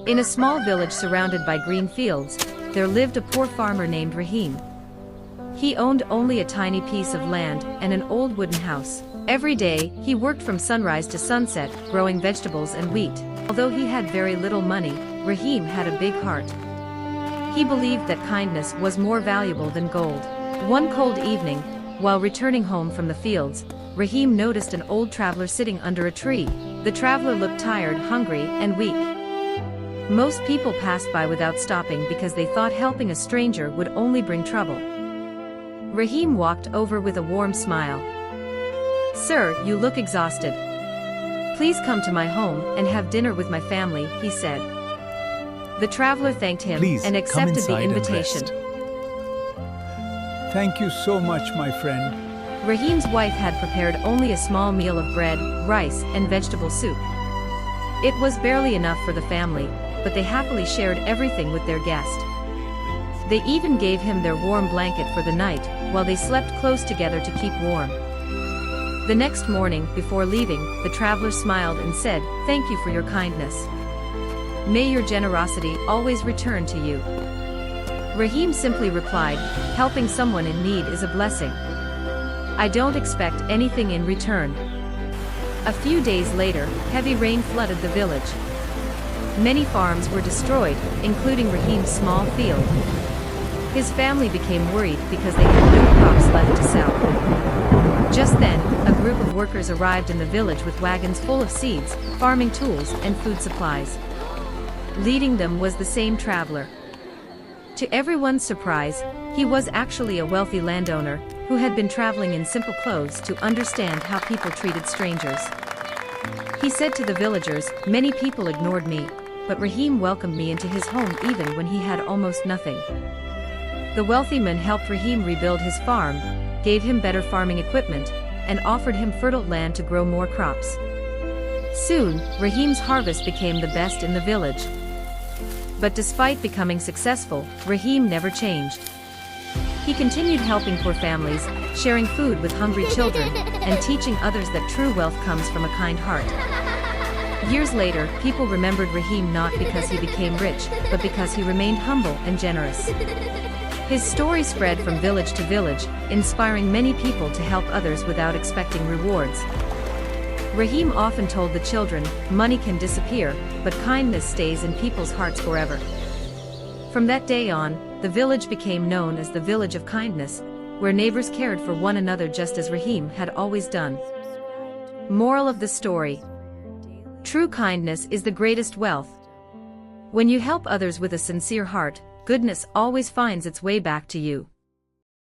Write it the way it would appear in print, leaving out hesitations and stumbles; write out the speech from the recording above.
In a small village surrounded by green fields, there lived a poor farmer named Rahim. He owned only a tiny piece of land and an old wooden house. Every day, he worked from sunrise to sunset, growing vegetables and wheat. Although he had very little money, Rahim had a big heart. He believed that kindness was more valuable than gold. One cold evening, while returning home from the fields, Rahim noticed an old traveler sitting under a tree. The traveler looked tired, hungry, and weak. Most people passed by without stopping because they thought helping a stranger would only bring trouble. Rahim walked over with a warm smile. "Sir, you look exhausted. Please come to my home and have dinner with my family," he said. The traveler thanked him and accepted the invitation. Thank you so much, my friend. Rahim's wife had prepared only a small meal of bread, rice, and vegetable soup. It was barely enough for the family, but they happily shared everything with their guest. They even gave him their warm blanket for the night, while they slept close together to keep warm. The next morning, before leaving, the traveler smiled and said, "Thank you for your kindness. May your generosity always return to you." Rahim simply replied, "Helping someone in need is a blessing. I don't expect anything in return." A few days later, heavy rain flooded the village. Many farms were destroyed, including Rahim's small field. His family became worried because they had no crops left to sell. Just then, a group of workers arrived in the village with wagons full of seeds, farming tools, and food supplies. Leading them was the same traveler. To everyone's surprise, he was actually a wealthy landowner who had been traveling in simple clothes to understand how people treated strangers. He said to the villagers, "Many people ignored me, but Rahim welcomed me into his home even when he had almost nothing." The wealthy man helped Rahim rebuild his farm, gave him better farming equipment, and offered him fertile land to grow more crops. Soon, Rahim's harvest became the best in the village. But despite becoming successful, Rahim never changed. He continued helping poor families, sharing food with hungry children, and teaching others that true wealth comes from a kind heart. Years later, people remembered Rahim not because he became rich, but because he remained humble and generous. His story spread from village to village, inspiring many people to help others without expecting rewards. Rahim often told the children, "Money can disappear, but kindness stays in people's hearts forever." From that day on, the village became known as the Village of Kindness, where neighbors cared for one another just as Rahim had always done. Moral of the story: true kindness is the greatest wealth. When you help others with a sincere heart, goodness always finds its way back to you.